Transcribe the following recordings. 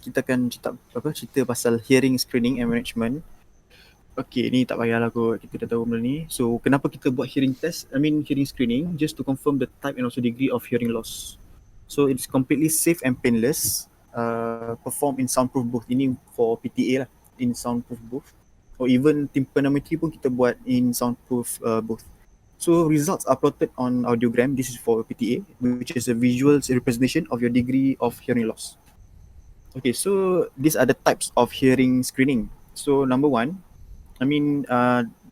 kita akan cerita pasal hearing screening and management. Okay, ni tak payahlah kot, kita dah tahu benda ni. So, kenapa kita buat hearing screening? Just to confirm the type and also degree of hearing loss. So, it's completely safe and painless. Perform in soundproof booth. Ini for PTA lah, in soundproof booth. Or even tympanometry pun kita buat in soundproof booth. So, results are plotted on audiogram. This is for PTA, which is a visual representation of your degree of hearing loss. Okay, so these are the types of hearing screening. So, number one,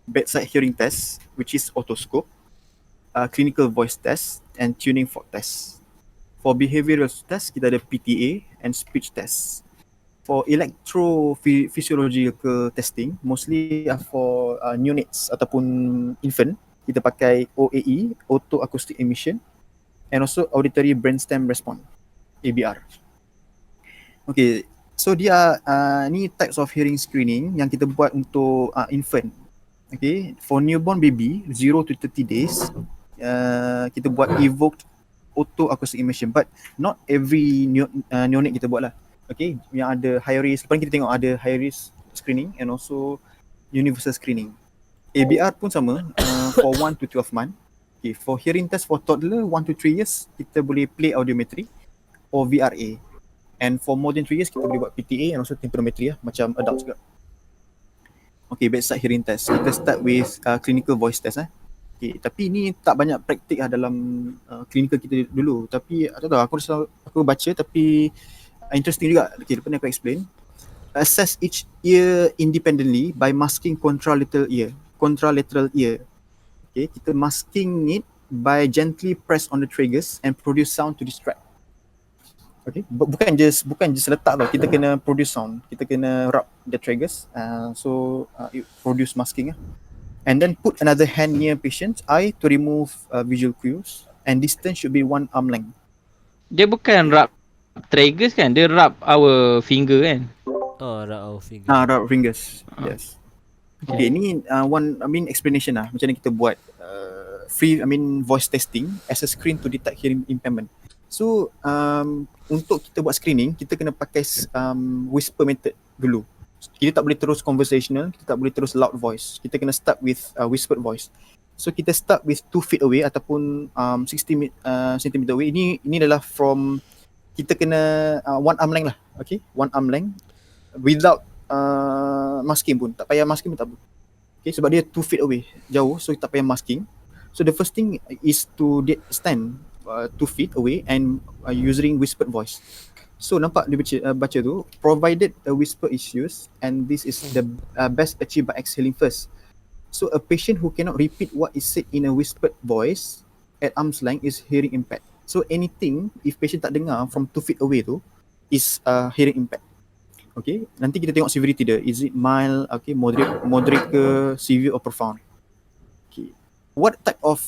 bedside hearing test, which is otoscope, clinical voice test, and tuning fork test. For behavioral test, kita ada PTA and speech test. For electrophysiological testing, mostly for neonates ataupun infant, kita pakai OAE, auto acoustic emission, and also auditory brainstem response, ABR. Okay, so dia ni types of hearing screening yang kita buat untuk infant. Okay, for newborn baby 0 to 30 days, kita buat evoked auto acoustic emission, but not every neonate kita buat lah. Okay, yang ada high risk, lepas kita tengok ada high risk screening and also universal screening. ABR pun sama, for 1 to 12 month. Okay, for hearing test for toddler 1 to 3 years, kita boleh play audiometry or VRA. And for more than 3 years, kita boleh buat PTA and also tympanometry lah, macam adult juga. Okay, bedside hearing test. Kita start with clinical voice test. Okay, tapi ni tak banyak praktik lah dalam clinical kita dulu. Tapi tak tahu, aku baca tapi interesting juga. Okay, lepas ni aku explain. Assess each ear independently by masking contralateral ear. Okay, kita masking it by gently press on the triggers and produce sound to distract. Okay, bukan just letak tau, kita kena produce sound, kita kena rub the triggers, so it produce masking lah. And then put another hand near patient's eye to remove visual cues, and distance should be 1 arm length. Dia bukan rub triggers kan, dia rub our finger kan. Oh, rub our finger. Rub fingers, yes. Okay, ni explanation lah, macam mana kita buat voice testing as a screen to detect hearing impairment. So, untuk kita buat screening, kita kena pakai whisper method dulu. Kita tak boleh terus conversational, kita tak boleh terus loud voice. Kita kena start with whispered voice. So, kita start with 2 feet away ataupun 60 cm away. Ini adalah from, kita kena 1 arm length lah. Okay, 1 arm length without masking pun. Tak payah masking pun tak apa. Okay, sebab dia 2 feet away, jauh, so tak payah masking. So, the first thing is to stand 2 feet away and using whispered voice. So nampak dia baca tu, provided a whisper is used, and this is the best achieved by exhaling first. So a patient who cannot repeat what is said in a whispered voice at arm's length is hearing impaired. So anything, if patient tak dengar from 2 feet away tu, is hearing impaired. Okay, nanti kita tengok severity dia. Is it mild, okay, moderate ke, severe or profound. What type of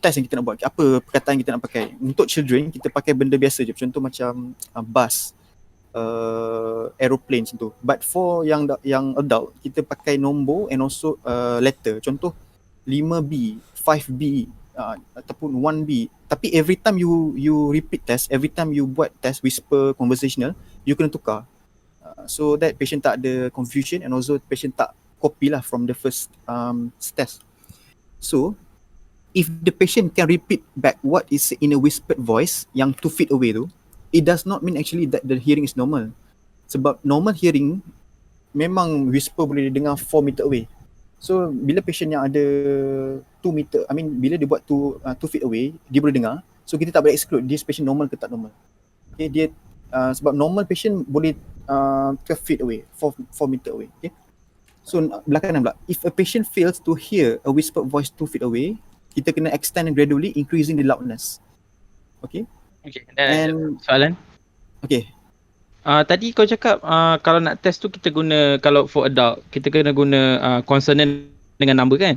test yang kita nak buat? Apa perkataan kita nak pakai? Untuk children, kita pakai benda biasa je. Contoh macam bus, aeroplane macam tu. But for yang adult, kita pakai nombor and also letter. Contoh 5B, 5B ataupun 1B. Tapi every time you repeat test, every time you buat test whisper conversational, you kena tukar. So that patient tak ada confusion and also patient tak copy lah from the first test. So, if the patient can repeat back what is in a whispered voice yang 2 feet away tu, it does not mean actually that the hearing is normal. Sebab normal hearing, memang whisper boleh dengar 4 meter away. So, bila patient yang ada 2 meter, bila dia buat 2 feet away, dia boleh dengar. So, kita tak boleh exclude this patient normal ke tak normal. Okay, dia sebab normal patient boleh 12 feet away, 4 meter away. Okay. So belakangan pula, if a patient fails to hear a whispered voice 2 feet away, kita kena extend gradually, increasing the loudness. Okay. Okay, dan soalan? Okay. Tadi kau cakap kalau nak test tu kita guna, kalau for adult, kita kena guna consonant dengan number kan?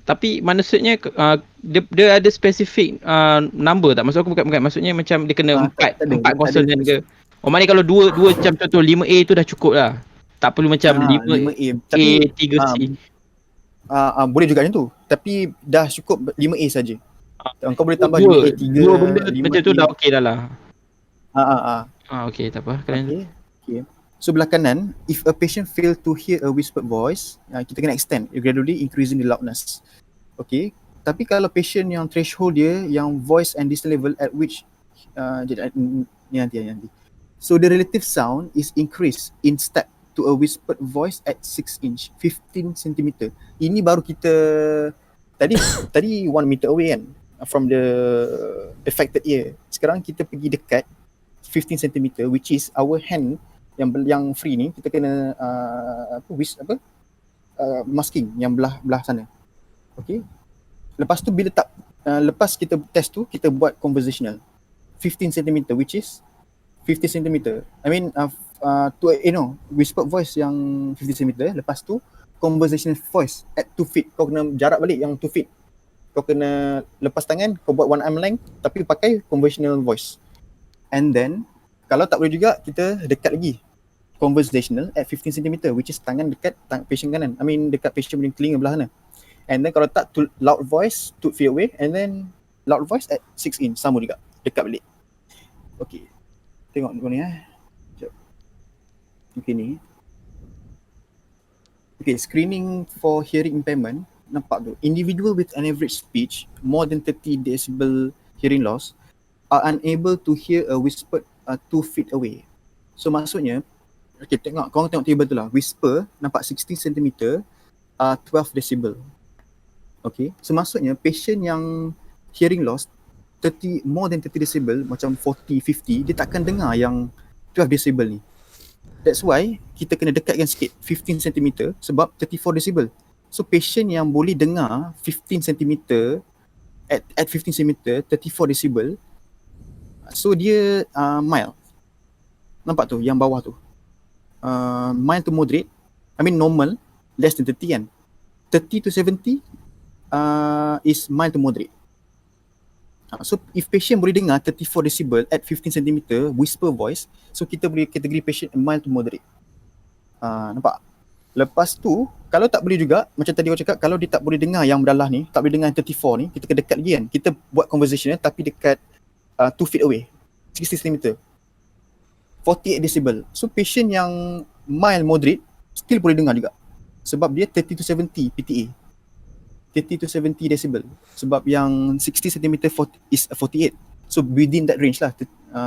Tapi maksudnya dia ada specific number tak? Maksud aku bukan maksudnya macam dia kena 4 consonant ke? Oh, maknanya kalau dua macam contoh 5A tu dah cukup lah. Tak perlu macam 5A, 3C. Boleh juga macam tu. Tapi dah cukup 5A saja. Kau boleh tambah 5A, 3, dua benda 5A. Macam tu dah okey dah lah. Okay, tak apa. Kalian Okay. So belah kanan, if a patient fail to hear a whispered voice, kita kena extend, gradually increasing the loudness. Okay. Tapi kalau patient yang threshold dia, yang voice and distance level at which ni nanti. So the relative sound is increased in step to a whispered voice at 6 inch, 15 cm. Ini baru kita tadi 1 meter away kan from the affected ear. Sekarang kita pergi dekat 15 cm, which is our hand yang free ni, kita kena masking yang belah sana. Okay. Lepas tu bila lepas kita test tu, kita buat conversational 15 cm, which is 50 cm. I mean whispered voice yang 50 cm. Lepas tu conversational voice at 2 feet. Kau kena jarak balik yang 2 feet. Kau kena lepas tangan, kau buat 1 arm length tapi pakai conversational voice. And then kalau tak boleh juga, kita dekat lagi conversational at 15 cm, which is tangan dekat patient kanan. I mean dekat patient punya telinga belah sana. And then kalau tak, loud voice 2 feet away, and then loud voice at 6 inch, sama juga, dekat balik. Okay, tengok ni sekejap. Okay ni. Okay, screening for hearing impairment. Nampak tu, individual with an average speech more than 30 decibel hearing loss are unable to hear a whispered 2 feet away. So maksudnya, okay, korang tengok table tu lah, whisper nampak 60 cm, 12 decibel. Okay, so maksudnya patient yang hearing loss more than 30 decibel, macam 40, 50, dia takkan dengar yang 12 decibel ni. That's why kita kena dekatkan sikit 15 cm sebab 34 decibel. So patient yang boleh dengar 15 cm at 15 cm 34 decibel, so dia mild. Nampak tu yang bawah tu, mild to moderate. I mean normal less than 30 kan. 30 to 70 is mild to moderate. So if patient boleh dengar 34 decibel at 15 cm whisper voice, so kita boleh kategori patient mild to moderate. Nampak? Lepas tu kalau tak boleh juga, macam tadi aku cakap, kalau dia tak boleh dengar yang bedalah ni, tak boleh dengar yang 34 ni, kita dekat lagi kan. Kita buat conversation tapi dekat 2 feet away, 60 cm, 48 decibel. So patient yang mild moderate still boleh dengar juga, sebab dia 30 to 70 PTA, 30 to 70 decibel. Sebab yang 60 cm is 48. So within that range lah,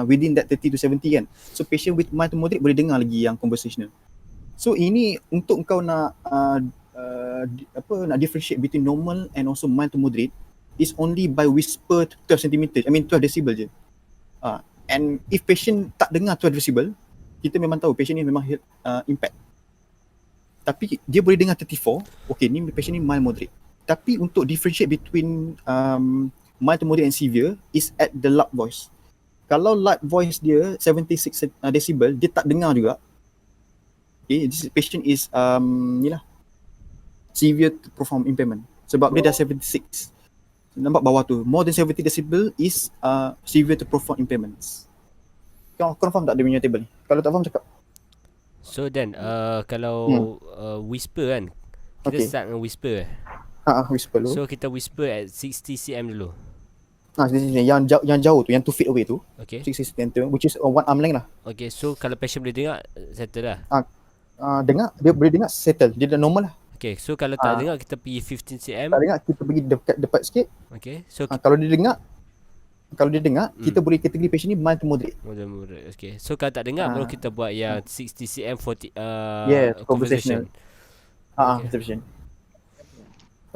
within that 30 to 70 kan. So patient with mild to moderate boleh dengar lagi yang conversational. So ini untuk kau nak nak differentiate between normal and also mild to moderate is only by whisper 12 cm, I mean 12 decibel je. And if patient tak dengar 12 decibel, kita memang tahu patient ni memang impact. Tapi dia boleh dengar 34, okay, ni patient ni mild moderate. Tapi untuk differentiate between mild to moderate and severe is at the loud voice. Kalau loud voice dia 76 decibel, dia tak dengar juga. Okay, this patient is severe to perform impairment. Sebab dia dah 76. Nampak bawah tu, more than 70 decibel is severe to perform impairments. Kau faham tak dia punya table ni? Kalau tak faham cakap. So then kalau whisper kan, kita start dengan whisper. Whisper dulu. So kita whisper at 60 cm dulu. Yang jauh tu, yang 2 feet away tu. Okay. 60 cm, which is 1 arm length lah. Okay, so kalau patient boleh dengar, settle lah. Dengar, dia boleh dengar, settle. Dia dah normal lah. Okay, so kalau tak dengar, kita pergi 15 cm. Tak dengar, kita pergi dekat sikit. Okay, so kalau dia dengar, kita boleh kategori patient ni mild to moderate. Moderate, okay. So kalau tak dengar, baru kita buat yang 60 cm 40 conversation. Conversation.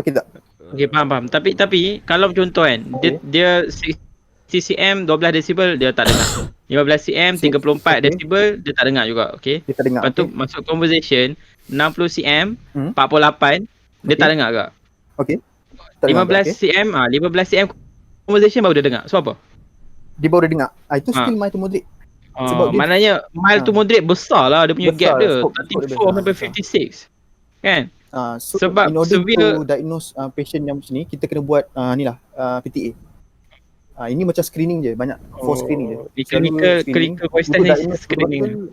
Okay tak? Okay, faham. Tapi kalau contoh kan, dia 60 cm 12 decibel dia tak dengar. 15 cm 34 decibel dia tak dengar juga, okey. Dia tak dengar. Lepas tu masuk conversation 60 cm 48 dia tak dengar juga. Okey. 15 cm 15 cm conversation baru dia dengar. Sebab apa? Dia baru dengar. Itu still mild to moderate. Sebab maknanya mild to moderate besar lah dia punya gap dia. 34 sampai 56. Kan? So sebab in order to diagnose patient yang macam ni, kita kena buat PTA. Ini macam screening je, banyak for screening je. Clinical voice test ni screening.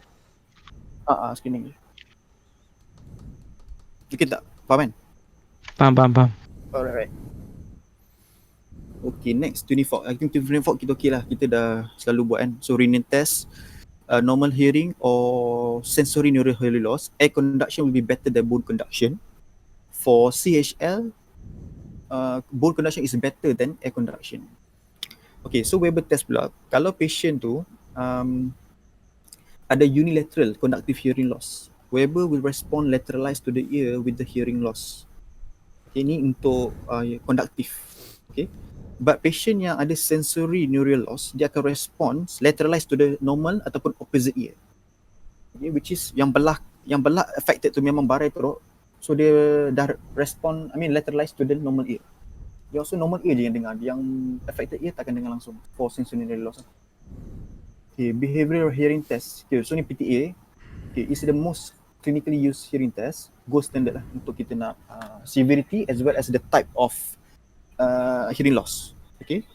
Screening je. Okay tak? Faham kan? Faham. Alright. Okay, next 24. I think 24 kita okay lah. Kita dah selalu buat kan. So renal test. normal hearing or sensory neural hearing loss, air conduction will be better than bone conduction. For CHL, bone conduction is better than air conduction. Okay, so Weber test pula, kalau patient tu ada unilateral conductive hearing loss, Weber will respond lateralized to the ear with the hearing loss. Okay, ini untuk conductive. Okay, but patient yang ada sensory neural loss, dia akan respond lateralized to the normal ataupun opposite ear. Okay, which is yang belah affected tu memang barai perut, so dia dah respond, lateralized to the normal ear. Dia also normal ear je yang dengar, yang affected ear takkan dengar langsung for sensory neural loss. Okay, behavioral hearing test. Okay, so ni PTA. Okay, is the most clinically used hearing test, gold standard lah untuk kita nak severity as well as the type of hearing loss. Okay,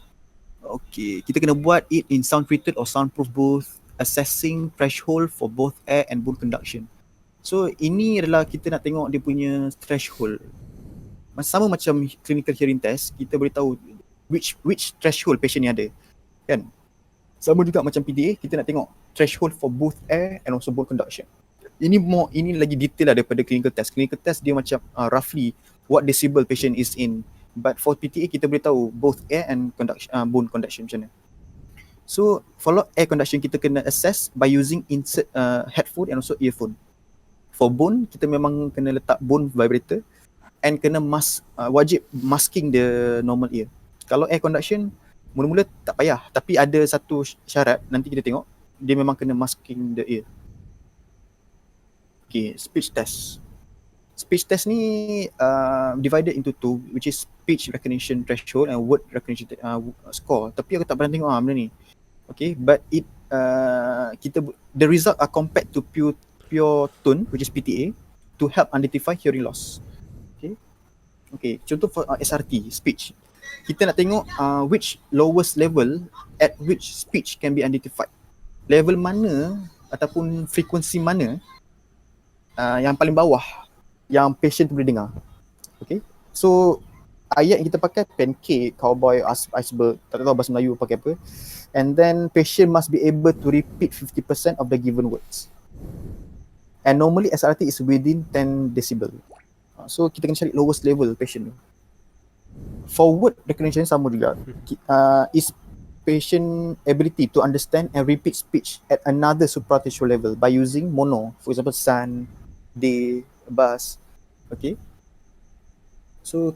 kita kena buat it in sound treated or soundproof booth, assessing threshold for both air and bone conduction. So ini adalah kita nak tengok dia punya threshold. Sama macam clinical hearing test, kita boleh tahu which threshold patient ni ada, kan? Sama juga macam PDA, kita nak tengok threshold for both air and also bone conduction. Ini lagi detail lah daripada clinical test. Clinical test dia macam roughly what decibel patient is in. But for PTA kita boleh tahu both air and bone conduction macam mana. So for air conduction kita kena assess by using insert headphone and also earphone. For bone kita memang kena letak bone vibrator and kena wajib masking the normal ear. Kalau air conduction mula-mula tak payah, tapi ada satu syarat, nanti kita tengok, dia memang kena masking the ear. Okay, speech test. Speech test ni divided into two, which is speech recognition threshold and word recognition score. Tapi aku tak pernah tengok benda ni. Okay, but the result are compared to pure tone, which is PTA, to help identify hearing loss. Okay, contoh for SRT, speech. Kita nak tengok which lowest level at which speech can be identified. Level mana ataupun frekuensi mana yang paling bawah yang patient boleh dengar. Okay, so ayat yang kita pakai pancake, cowboy, iceberg, tak tahu bahasa Melayu pakai apa. And then patient must be able to repeat 50% of the given words. And normally SRT is within 10 decibel. So kita kena cari lowest level patient tu. For word recognition sama juga. Is patient ability to understand and repeat speech at another supratational level by using mono, for example sun, day, bus. Okay. So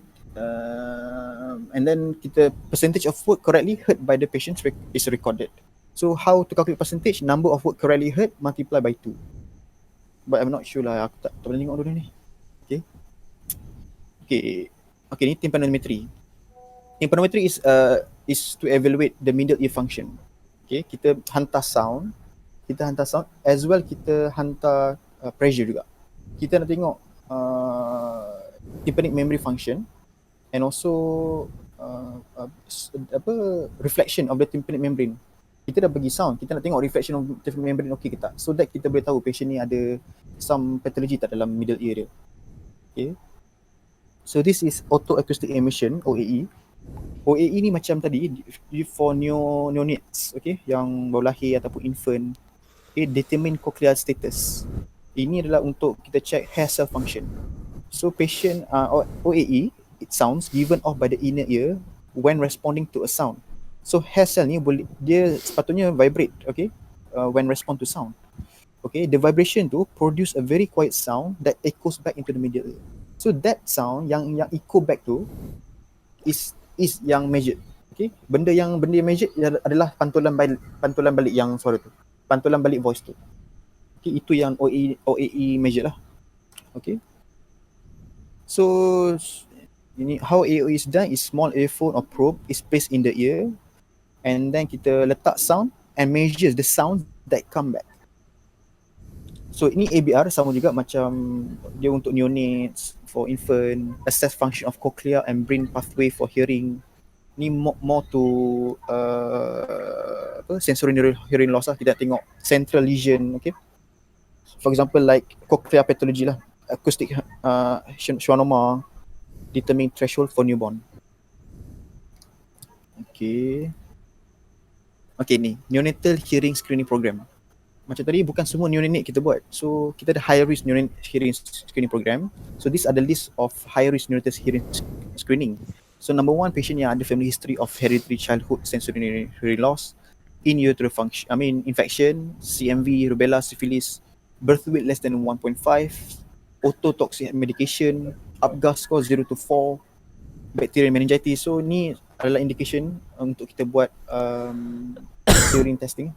and then kita percentage of word correctly heard by the patient is recorded. So how to calculate percentage? Number of word correctly heard multiply by 2. But I'm not sure lah, aku tak pernah tengok dulu ni. Okay, ni tympanometry. Tympanometry is to evaluate the middle ear function. Okay, kita hantar sound as well kita hantar pressure juga. Kita nak tengok tympanic memory function and also reflection of the tympanic membrane. Kita dah bagi sound, kita nak tengok reflection of tympanic membrane okey ke tak, so that kita boleh tahu patient ni ada some pathology tak dalam middle ear dia. Okay. So this is otoacoustic emission, OAE. OAE ni macam tadi for neonates, okay, yang baru lahir ataupun infant. Okay, determine cochlear status. Ini adalah untuk kita check hair cell function. So patient OAE, it sounds given off by the inner ear when responding to a sound. So hair cell ni dia sepatutnya vibrate, okay, when respond to sound. Okay, the vibration tu produce a very quiet sound that echoes back into the middle ear. So that sound yang echo back tu is yang measured. Okay, benda yang measured adalah pantulan balik yang suara tu, pantulan balik voice tu. Okay, itu yang OAE measured lah. Okay, so ini how AOE is done is small earphone or probe is placed in the ear and then kita letak sound and measures the sound that come back. So ini ABR sama juga macam dia untuk neonates, for infant, assess function of cochlear and brain pathway for hearing. Ni more to sensory neural hearing loss lah. Kita tengok central lesion, okay. For example like cochlear pathology lah, acoustic schwannoma, determine threshold for newborn. Okay, ni neonatal hearing screening program. macam tadi bukan semua neonate kita buat. So kita ada high risk neonate hearing screening program. So these are the list of high risk neonatal hearing screening. So number 1, patient yang ada family history of hereditary childhood sensory hearing loss, in utero function, infection, CMV, rubella, syphilis, birth weight less than 1.5, ototoxic medication, APGAR score 0 to 4, bacterial meningitis. So ni adalah indication untuk kita buat hearing testing.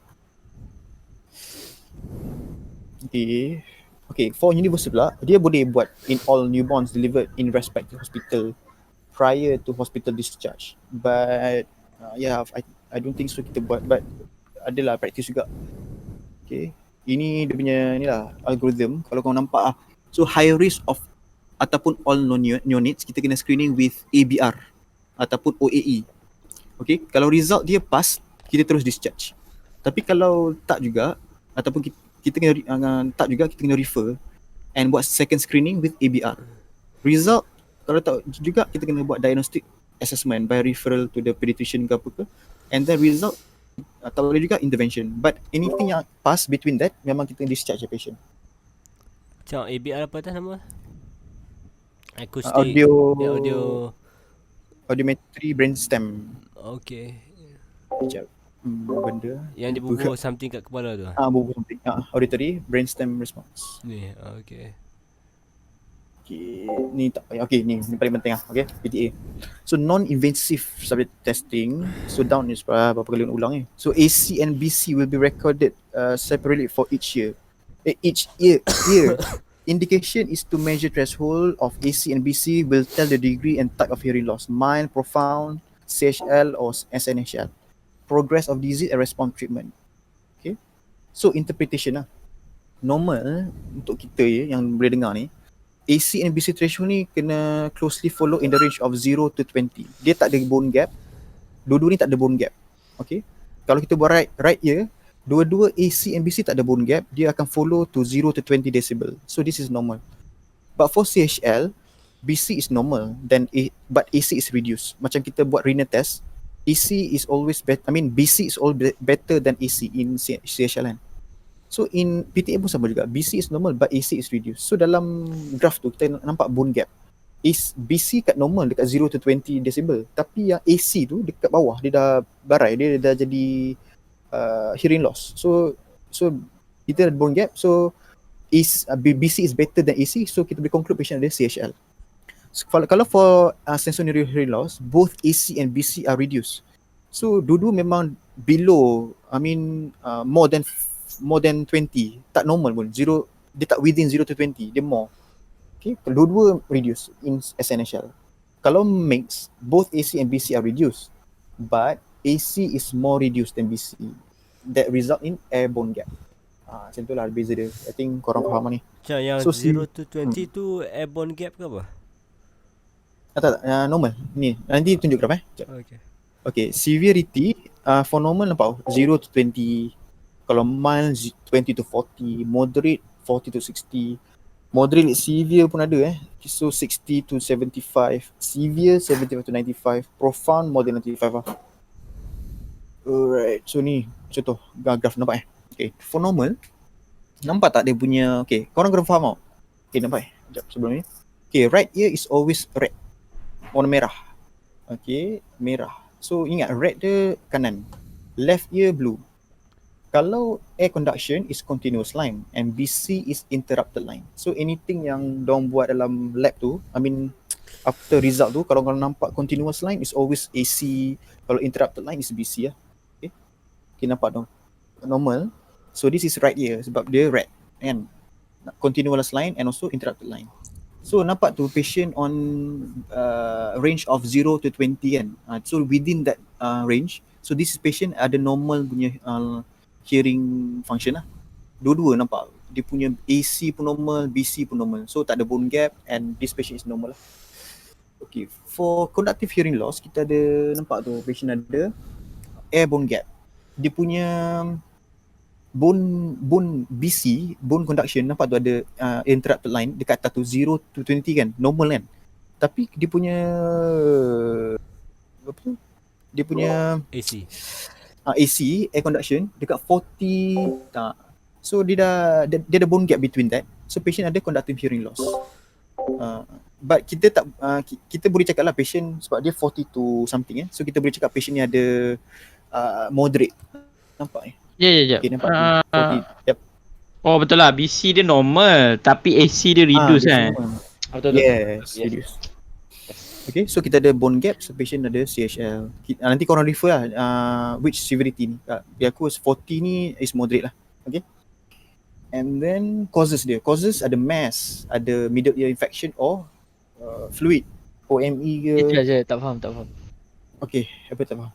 Okay, for universal pula, dia boleh buat in all newborns delivered in respective hospital prior to hospital discharge. But I don't think so kita buat, but adalah practice juga. Okay, ini dia punya ni lah algorithm kalau kau nampak So high risk of ataupun all non-neonates kita kena screening with ABR ataupun OAE. Okay, kalau result dia pass, kita terus discharge. Tapi kalau tak juga ataupun kita kena tak juga, kita kena refer and buat second screening with ABR. Result kalau tak juga, kita kena buat diagnostic assessment by referral to the pediatrician ke apa ke, and then result atau boleh juga intervention. But anything yang pass between that, memang kita discharge the patient. Macam ABR apa atas nama? Acoustic. Audiometry brainstem. Okay. Sekejap. Benda yang dia bubuh something kat kepala tu. Bubuh something. Auditory brainstem response. Ni, okay. Okay, ni tak payah. Okay, ni paling penting okay, PTA. So non-invasive subject testing. So down ni berapa kali ulang ni. So AC and BC will be recorded separately for each year. Each year. Indication is to measure threshold of AC and BC will tell the degree and type of hearing loss, mild, profound, CHL or SNHL. Progress of disease and response treatment. Okay. So interpretation lah. Normal untuk kita yang boleh dengar ni, AC and BC threshold ni kena closely follow in the range of 0 to 20. Dia tak ada bone gap. Dua-dua ni tak ada bone gap. Okay. Kalau kita buat right ear, dua-dua AC and BC tak ada bone gap, dia akan follow to 0 to 20 decibel. So this is normal. But for CHL, BC is normal but AC is reduced. Macam kita buat renal test, AC is always better. BC is always better than AC in CHL. So in PTA pun sama juga. BC is normal but AC is reduced. So dalam graph tu kita nampak bone gap. BC kat normal dekat 0 to 20 decibel. Tapi yang AC tu dekat bawah, dia dah barai, dia dah jadi hearing loss. So kita ada bone gap. So BC is better than AC. So kita boleh conclude patient ada CHL. So, kalau for sensory hearing loss, both AC and BC are reduced. So dua-dua memang below, more than 20. Tak normal pun. Dia tak within 0 to 20. Dia more. Okay, dua-dua reduce in SNHL. Kalau mix, both AC and BC are reduced, but AC is more reduced than BC. That result in airborne gap. Macam tu lah beza dia. I think korang faham ni. Macam yang so, 0 to 20 tu airborne gap ke apa? Tak, normal. Ni, nanti tunjuk graf Okay, severity for normal nampak 0 to 20. Kalau mild 20 to 40, moderate 40 to 60. Moderate severe pun ada So 60 to 75, severe 75 to 95, profound more than 95 lah. Alright, so ni contoh graf nampak Okay, for normal nampak tak dia punya, okay, korang kena faham tau. Okay, nampak sekejap sebelum ni. Okay, right ear is always red, warna merah. Okay, merah. So ingat, red dia kanan, left ear blue. Kalau air conduction is continuous line and BC is interrupted line. So anything yang diorang buat dalam lab tu, after result tu, kalau korang nampak continuous line is always AC, kalau interrupted line is BC lah. Okay, nampak dong. Normal. So this is right ear sebab dia red kan. Continuous line and also interrupted line. So nampak tu patient on range of 0 to 20 kan. So within that range, so this patient ada normal punya hearing function lah. Dua-dua nampak. Dia punya AC pun normal, BC pun normal. So tak ada bone gap and this patient is normal lah. Okay, for conductive hearing loss, kita ada nampak tu patient ada airborne gap. Dia punya bone BC, bone conduction, nampak tu ada interrupted line dekat atas tu 0 to 20 kan, normal kan. Tapi dia punya apa tu? Dia punya AC. AC, air conduction dekat 40 tak So dia ada bone gap between that. So patient ada conductive hearing loss. But kita boleh cakap lah patient sebab dia 42 something So kita boleh cakap patient ni ada moderate. Nampak ni? Ya. Okay, nampak 40. Yep. Oh betul lah, BC dia normal tapi AC dia reduce kan. Betul. Yes, reduce. Okay, so kita ada bone gap, so patient ada CHL. Nanti korang refer lah which severity ni. Aku 40 ni is moderate lah. Okay. And then causes dia. Causes ada mass, ada middle ear infection or fluid. OME ke. Tak faham. Okay, apa tak faham?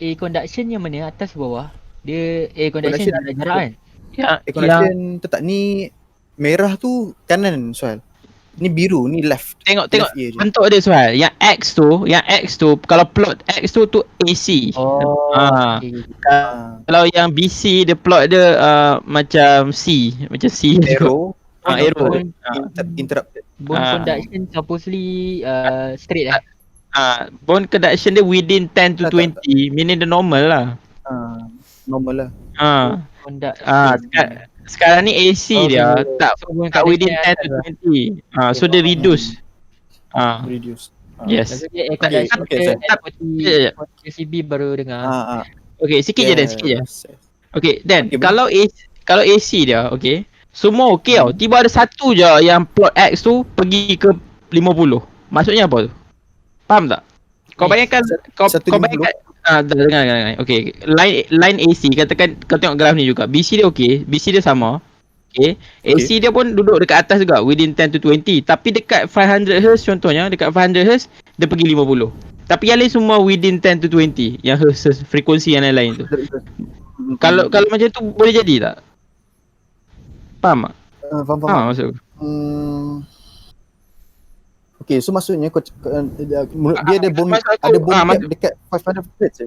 A conduction yang mana, atas bawah? Dia A conduction Conduction jarak kan? Conduction tetap ni merah tu kanan soal. Ni biru, ni left. Tengok Left ear je. bentuk dia soal. Yang X tu kalau plot X tu AC. Okay. Kalau yang BC dia plot dia macam C Arrow. arrow. Interrupted. Bone conduction supposedly straight Bone conduction dia within 10 to Tak, 20, meaning dia normal lah. Normal lah. Sekarang ni AC dia tak bone within conduction 10 to 20. So dia reduce. Reduce. Yes. Maksudnya air conduction Okay, 40 CB baru dengar. Okay, sikit je. Okay, then Okay, kalau AC dia, okay, semua okay tau. Tiba ada satu je yang plot X tu pergi ke 50. Maksudnya apa tu? Faham tak? Kau bayangkan kau bayangkan dengar. Okay, line AC katakan kau tengok graf ni juga. BC dia okay, BC dia sama. Okay. AC dia pun duduk dekat atas juga within 10 to 20. Tapi dekat 500 Hz contohnya, dekat 500 Hz dia pergi 50. Tapi yang lain semua within 10 to 20 yang Hz frekuensi yang lain tu. Kalau macam tu boleh jadi tak? Faham tak? Faham. Maksud aku. Okay, so maksudnya dia ada bone gap dekat 500 Hz je.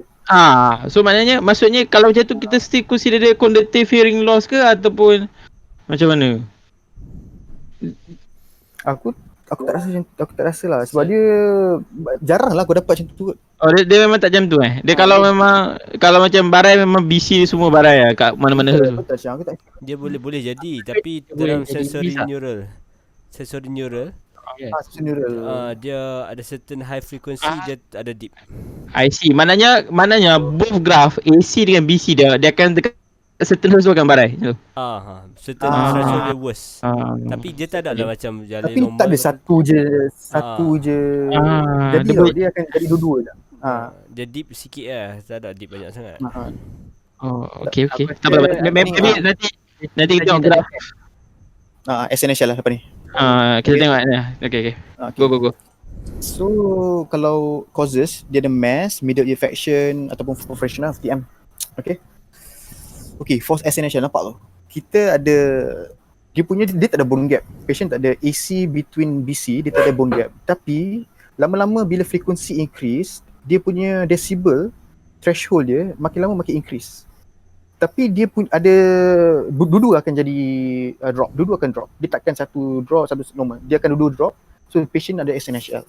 So maksudnya kalau macam tu kita still consider dia conductive hearing loss ke ataupun macam mana? Aku tak rasa lah sebab dia jarang lah aku dapat macam tu kot. Oh dia memang tak macam tu Dia kalau macam barai memang BC dia semua barai lah kat mana-mana. Betul Syah, aku tak. Dia boleh jadi tapi dalam sensory neural dia ada certain high frequency, dia ada deep. I see. Maknanya both graph AC dengan BC dia akan dekat certain Hz akan barai. Certain threshold dia worse. Tapi dia tak ada lah macam jalan Tapi normal. tak ada satu je. Jadi dia akan jadi dua-dua je. Dia deep sikit lah, tak ada deep banyak sangat. Okay. Tak apa. Maybe nanti kita tengok graph. SNHL lah apa ni. Kita tengok ni. Okay. Go. So kalau causes dia ada mass, middle ear infection ataupun professional FTM. Okay, force SNHL nampak tu. Kita ada dia tak ada bone gap. Patient tak ada AC between BC, dia tak ada bone gap. Tapi lama-lama bila frekuensi increase, dia punya decibel threshold dia makin lama makin increase. Tapi dia pun ada dua akan jadi drop. Dua akan drop. Dia takkan satu drop satu normal. Dia akan dua drop. So patient ada SNHL.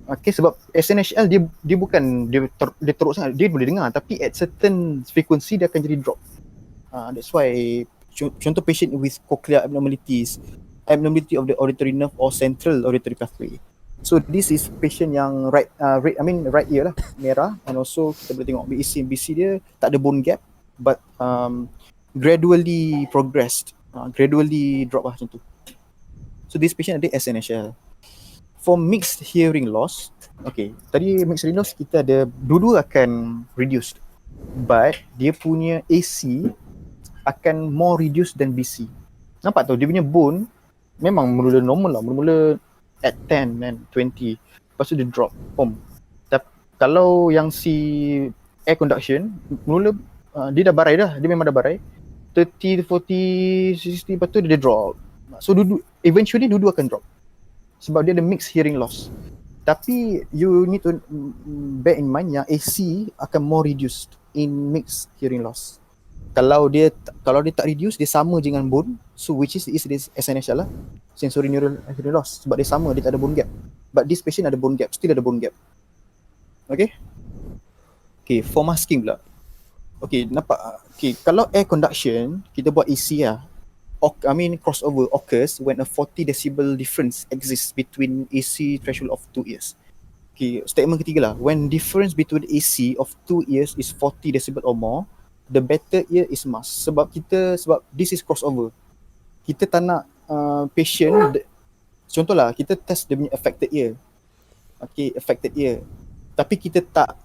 Okay, sebab SNHL dia bukan dia teruk sangat. Dia boleh dengar tapi at certain frequency dia akan jadi drop. That's why contoh patient with cochlear abnormalities, abnormality of the auditory nerve or central auditory pathway. So this is patient yang right ear lah, merah, and also kita boleh tengok BC dia tak ada bone gap but gradually progressed, gradually drop lah macam tu. So this patient ada SNHL. For mixed hearing loss, okay, tadi mixed hearing loss kita ada dua akan reduced, but dia punya AC akan more reduced than BC. Nampak tu dia punya bone memang mula normal lah, mula at 10 and 20, lepas tu dia drop tapi kalau yang si air conduction mula dia dah barai dah, dia memang dah barai 30, 40, 60, lepas tu dia drop. So eventually dua akan drop sebab dia ada mixed hearing loss. Tapi you need to bear in mind yang AC akan more reduced in mixed hearing loss. Kalau dia tak reduce, dia sama je dengan bone, so which is SNHL lah, sensory neural hearing loss, sebab dia sama, dia tak ada bone gap. But this patient ada bone gap, still ada bone gap. Okay, for masking pula. Okay, nampak? Okay, kalau air conduction, kita buat AC lah. Crossover occurs when a 40 decibel difference exists between AC threshold of 2 ears. Okay, statement ketiga lah. When difference between AC of 2 ears is 40 decibel or more, the better ear is must. Sebab this is crossover. Kita tak nak patient, contohlah kita test dia punya affected ear. Okay, affected ear. Tapi kita tak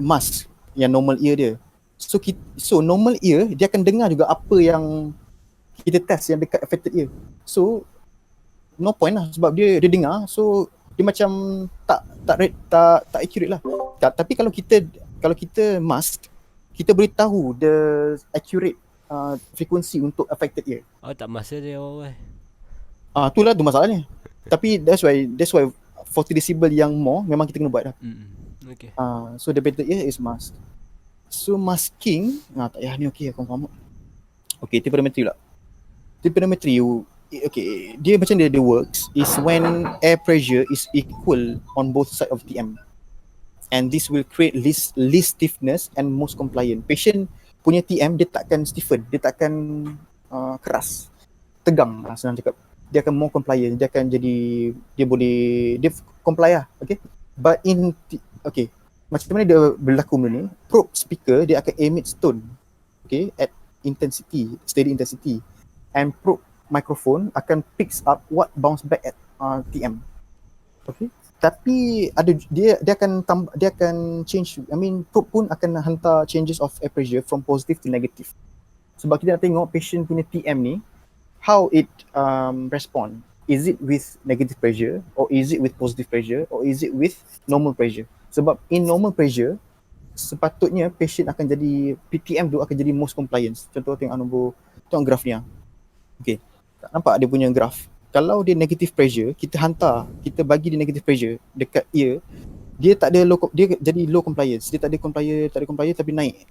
mask yang normal ear dia. So normal ear, dia akan dengar juga apa yang kita test yang dekat affected ear. So no point lah sebab dia dengar, so dia macam tak accurate lah. Tapi kalau kita mask, kita boleh tahu the accurate frequency untuk affected ear. Tak masa dia awal. Itulah tu masalahnya. Tapi that's why 40 decibel yang more memang kita kena buat dah. Okay. So the better ear is mask. So masking, tak payah ni okey, aku faham. Okay, tiperimetry lah. Tiperimetry, okay, dia macam dia works is when air pressure is equal on both side of TM. And this will create least stiffness and most compliant. Patient punya TM dia takkan stiffen, dia takkan keras, tegang lah senang cakap. Dia akan more compliant, dia akan jadi, dia comply lah, okay. But okay, macam mana dia berlaku benda ni? Probe speaker dia akan emit tone, okay, at steady intensity, and probe microphone akan picks up what bounce back at TM. Okay. Tapi dia akan change, probe pun akan hantar changes of air pressure from positive to negative. Sebab kita nak tengok patient punya TM ni how it respond. Is it with negative pressure, or is it with positive pressure, or is it with normal pressure? Sebab in normal pressure, sepatutnya patient akan jadi, PTM tu akan jadi most compliance. Contoh tengok graf ni. Okay, nampak dia punya graf. Kalau dia negative pressure, kita bagi dia negative pressure dekat ear, dia jadi low compliance. Dia tak ada compliance tapi naik.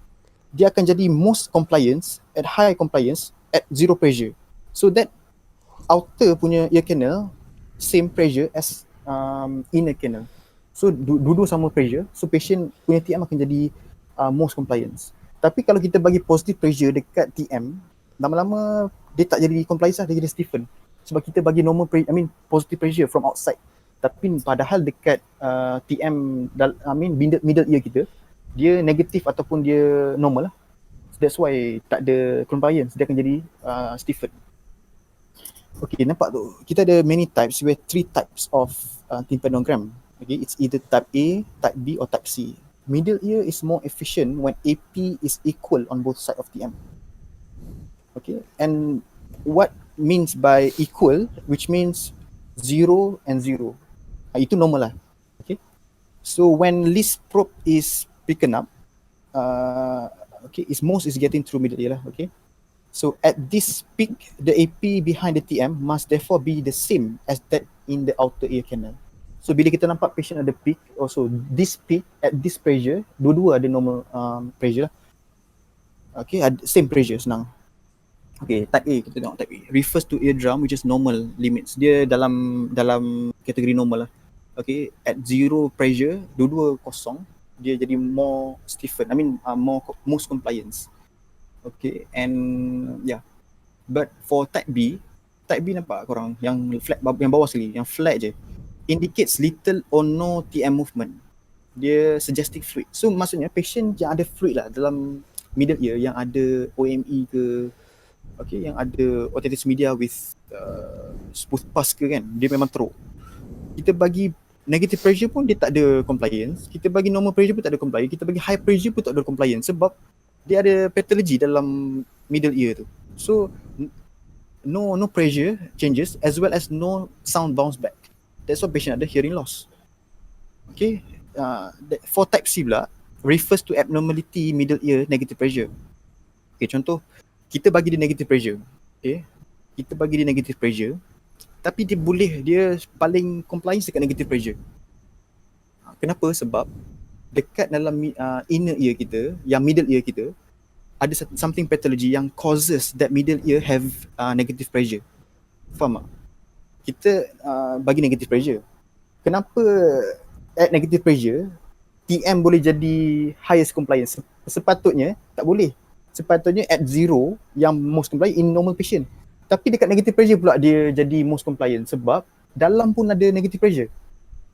Dia akan jadi most compliance at high compliance at zero pressure. So that outer punya ear canal same pressure as inner canal. So dua sama pressure, so patient punya TM akan jadi most compliance. Tapi kalau kita bagi positive pressure dekat TM, lama-lama dia tak jadi compliance lah, dia jadi stiffen. Sebab kita bagi positive pressure from outside. Tapi padahal dekat TM, middle ear kita, dia negatif ataupun dia normal lah. So that's why tak ada compliance, dia akan jadi stiffen. Okay, nampak tu. Kita ada many types, we have 3 types of tympanogram. Okay, it's either type A, type B or type C. Middle ear is more efficient when AP is equal on both sides of TM. Okay, and what means by equal, which means 0 and 0. Itu normal lah. Okay, so when least probe is picking up, most is getting through middle ear lah. Okay, so at this peak, the AP behind the TM must therefore be the same as that in the outer ear canal. So bila kita nampak patient ada peak, also this peak at this pressure, dua-dua ada normal pressure lah. Okay, same pressure, senang. Okay, type A, kita tengok type A. Refers to eardrum which is normal limits. Dia dalam kategori normal lah. Okay, at zero pressure, dua-dua kosong, dia jadi more stiffen, most compliance. Okay, and yeah. But for type B nampak korang yang flat, yang bawah sekali, yang flat je, indicates little or no TM movement. Dia suggestive fluid. So maksudnya patient yang ada fluid lah dalam middle ear, yang ada OME ke, okay, yang ada otitis media with smooth pus ke kan, dia memang teruk. Kita bagi negative pressure pun dia tak ada compliance. Kita bagi normal pressure pun tak ada compliance. Kita bagi high pressure pun tak ada compliance sebab dia ada pathology dalam middle ear tu. So no pressure changes as well as no sound bounce back. That's why patient ada hearing loss. Okay, for type C pula refers to abnormality middle ear negative pressure. Okay, contoh kita bagi dia negative pressure. Okay, kita bagi dia negative pressure, tapi dia paling compliance dekat negative pressure. Kenapa? Sebab dekat dalam inner ear kita, yang middle ear kita, ada something pathology yang causes that middle ear have negative pressure. Faham tak? Kita bagi negative pressure. Kenapa at negative pressure TM boleh jadi highest compliance. Sepatutnya tak boleh. Sepatutnya at zero yang most compliant in normal patient. Tapi dekat negative pressure pula dia jadi most compliant sebab dalam pun ada negative pressure.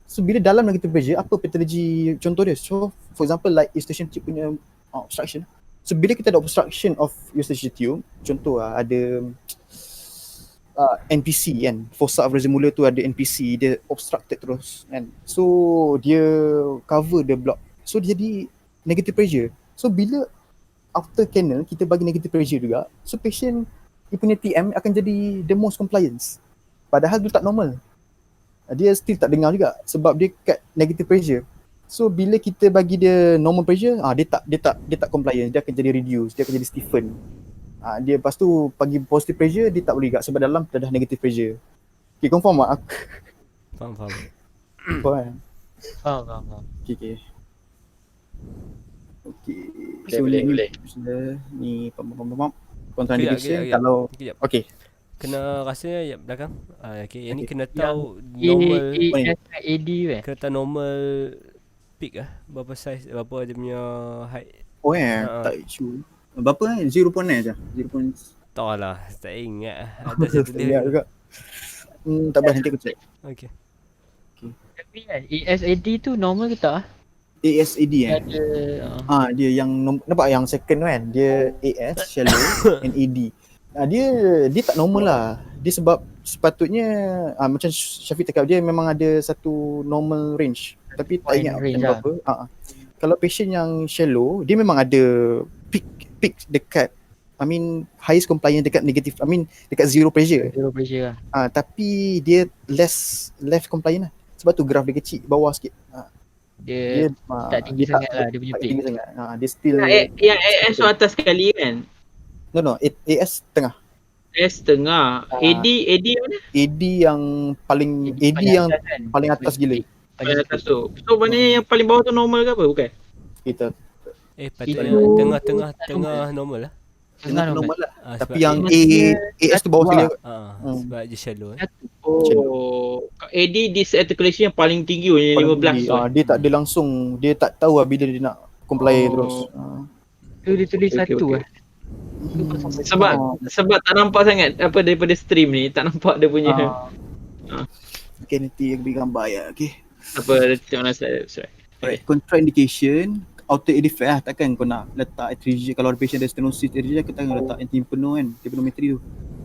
So bila dalam negative pressure, apa patologi contoh dia? So for example like eustachian tube punya obstruction. So bila kita ada obstruction of eustachian tube, contoh ada NPC kan, fossa vrasimolar tu ada NPC, dia obstructed terus kan. So dia cover the block. So dia jadi negative pressure. So bila after kennel kita bagi negative pressure juga, so patient dia punya TM akan jadi the most compliance. Padahal tu tak normal. Dia still tak dengar juga sebab dia kat negative pressure. So bila kita bagi dia normal pressure, dia tak compliance, dia akan jadi reduce, dia akan jadi stiffen. Dia lepas tu bagi positive pressure dia tak boleh juga sebab dalam dah negative pressure. Okay, confirm tak? Faham. Faham. Faham. Okay. Boleh. Ni contraindication Kejap. kalau Kejap. okay. Kena rasanya belakang. Okay, yang ni Okay. kena tahu normal, AD kena tahu normal peak berapa size, berapa dia punya height. Tak issue. Berapa 0.9 aja. 0. Tak lah, tak ingat. Ada saya tulis juga. Tak apa, nanti aku check. Okay. Tapi kan ASAD tu normal ke tak? ASAD Ada dia yang nampak yang second tu kan, dia AS shallow and AD. Dia tak normal lah. Dia sebab sepatutnya macam Syafiq cakap, dia memang ada satu normal range tapi tak ingat berapa. Kalau patient yang shallow, dia memang ada peak dekat highest compliance dekat negative, dekat zero pressure lah. tapi dia less compliant lah. Sebab tu graf dia kecil bawah sikit. Dia tak tinggi sangat lah dia punya peak. Tinggi sangat. Dia still Yang AS tu atas sekali kan? No, AS tengah. AS tengah. AD mana? AD yang paling yang paling atas gila. Paling atas tu. So maknanya yang paling bawah tu normal ke apa? Bukan? Kita Patutnya tengah normal lah. tengah normal lah. Sebab Tapi yang AS tu bawah sekali. sebab dia shallow. AD disarticulation yang paling tinggi yang 15 tu. Dia tak ada langsung, dia tak tahu bila dia nak comply terus. Tu dia tulis satu lah. Sebab tak nampak sangat apa daripada stream ni, tak nampak dia punya. Okay, nanti aku bagi gambar ya. Okay. Apa tengok dalam slide. Contraindication, autoimmune defect lah. Takkan kau nak letak atresia. Kalau ada patient ada stenosis atresia, kita akan letak anti-impeno kan, tympanometry tu.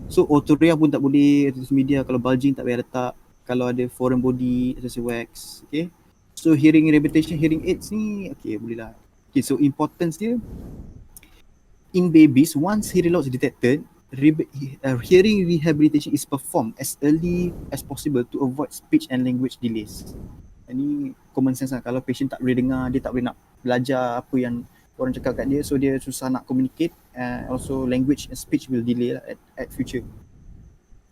So autoria pun tak boleh, atresia media. Kalau bulging tak payah letak. Kalau ada foreign body, atresia wax. Okay. So hearing rehabilitation, hearing aids ni okay, boleh lah. Okay, so importance dia, in babies, once hearing loss is detected, hearing rehabilitation is performed as early as possible to avoid speech and language delays. Ini common sense lah. Kalau patient tak boleh dengar, dia tak boleh nak belajar apa yang orang cakap kat dia, so dia susah nak communicate, also language and speech will delay lah at future.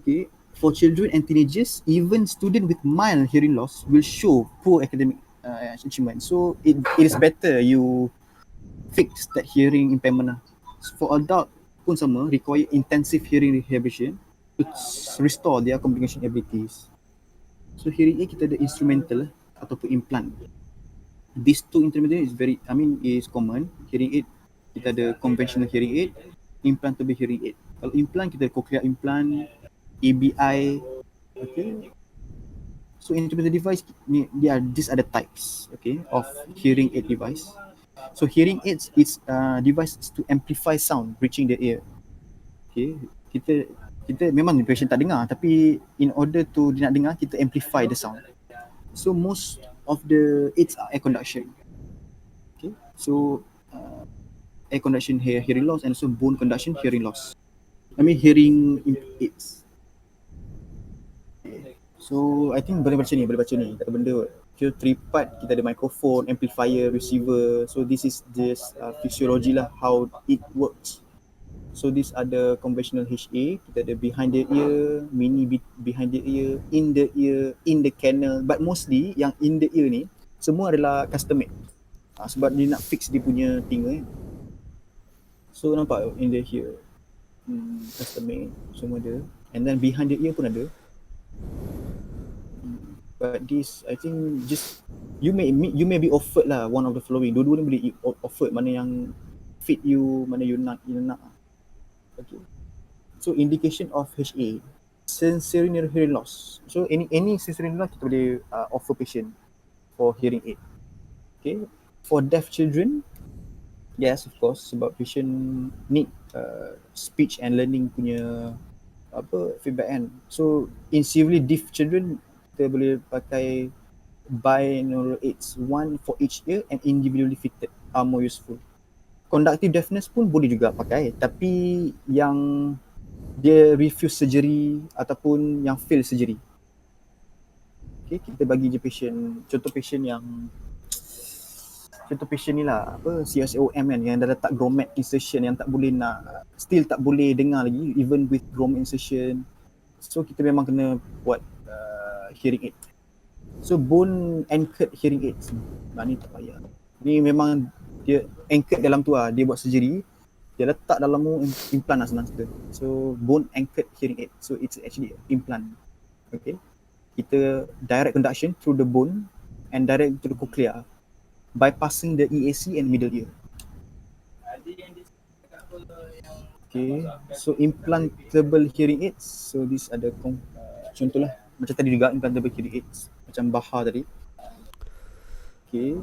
Okay. For children and teenagers, even student with mild hearing loss will show poor academic achievement. So it is better you fix that hearing impairment lah. For adult pun sama, require intensive hearing rehabilitation to restore their communication abilities. So hearing aid kita ada instrumental ataupun implant. These two instrumental is common. Hearing aid kita ada conventional hearing aid, implantable hearing aid. Kalau implant kita ada cochlear implant, ABI. Okay. So instrumental device these are the types, okay, of hearing aid device. So hearing aids is device to amplify sound reaching the ear. Okay, kita memang patient tak dengar, tapi in order to dia nak dengar, kita amplify the sound. So most of the aids are air conduction. Okay, so air conduction hearing loss and also bone conduction hearing loss. Hearing aids. Okay. So I think boleh baca ni, tak ada benda. So three part, kita ada microphone, amplifier, receiver. So this is just physiology lah, how it works. So these are the conventional HA. Kita ada behind the ear, mini behind the ear, in the canal. But mostly yang in the ear ni semua adalah custom made. Sebab dia nak fix dia punya telinga. So nampak in the ear, custom made semua ada. And then behind the ear pun ada. But this I think just you may be offered lah one of the following. Dua-dua ni boleh offered, mana yang fit you, mana you nak. Okay. So indication of HA, sensory neural hearing loss. So any sensory neural loss kita boleh offer patient for hearing aid. Okay. For deaf children, yes, of course, sebab patient need speech and learning punya feedback kan. So in severely deaf children, kita boleh pakai binaural aids, one for each ear and individually fitted are more useful. Conductive deafness pun boleh juga pakai, tapi yang dia refuse surgery ataupun yang fail surgery. Okay, kita bagi je patient, contoh patient ni lah, CSOM kan, yang dah letak grommet insertion yang tak boleh nak, still tak boleh dengar lagi even with grommet insertion. So kita memang kena buat hearing aid. So bone anchored hearing aids ni tak payah. Ni memang dia anchored dalam tu lah, dia buat surgery, dia letak dalam mu implant lah senang cerita. So bone anchored hearing aid, so it's actually implant. Okay, kita direct conduction through the bone and direct to the cochlea, bypassing the EAC and middle ear. Okay, so implantable hearing aids. So these are the contoh lah, macam tadi juga implantable hearing aids, macam Baha tadi. Okay,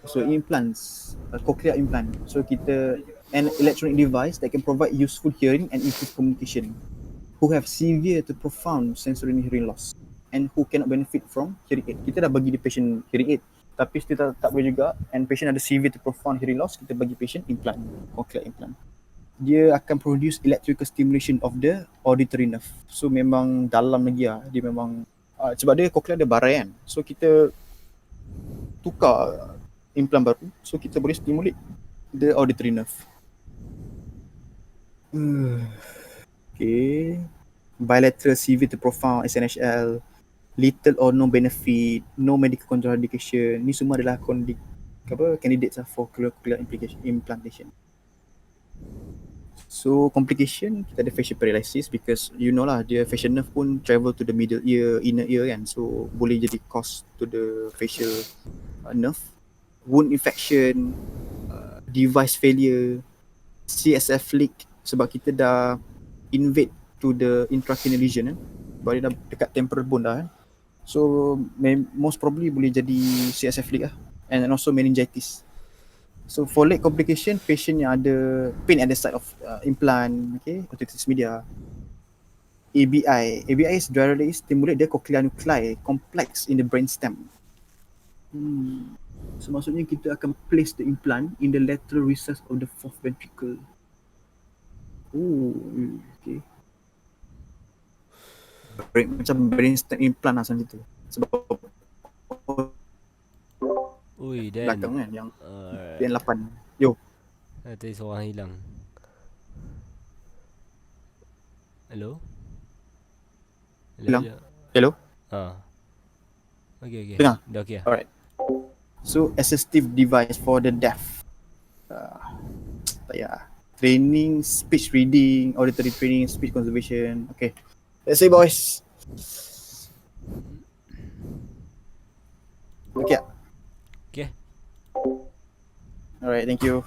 so implants, cochlear implant. So kita an electronic device that can provide useful hearing and improve communication, who have severe to profound sensory hearing loss and who cannot benefit from hearing aid. Kita dah bagi di patient hearing aid, tapi still tak boleh juga, and patient ada severe to profound hearing loss, kita bagi patient implant, cochlear implant. Dia akan produce electrical stimulation of the auditory nerve. So memang dalam lagi lah, dia memang sebab dia cochlear ada barai kan, so kita tukar implant baru, so kita boleh stimulate the auditory nerve. Okay, bilateral severe to profound SNHL, little or no benefit, no medical contraindication. Ni semua adalah candidates for cochlear implantation. So complication, kita ada facial paralysis because you know lah, dia facial nerve pun travel to the middle ear, inner ear kan, so boleh jadi cause to the facial nerve. Wound infection, device failure, CSF leak sebab kita dah invade to the intracranial lesion kan, sebab dia dah dekat temporal bone dah kan. So most probably boleh jadi CSF leak lah, and also meningitis. So for leg complication, patient yang ada pain at the site of implant, okay, otitis media. ABI is directly stimulate the cochlear nuclei complex in the brainstem. So maksudnya kita akan place the implant in the lateral recess of the fourth ventricle. Okay. Macam brainstem implant lah macam tu. Sebab Dan belakang kan yang PN8. Yo. Tadi seorang hilang. Hello? Hello? Okay. Dengar? Dah okay lah. Alright. So assistive device for the deaf. Tak payah. Training, speech reading, auditory training, speech conservation. Okay. Let's say boys. Okay. Okay. Alright, thank you.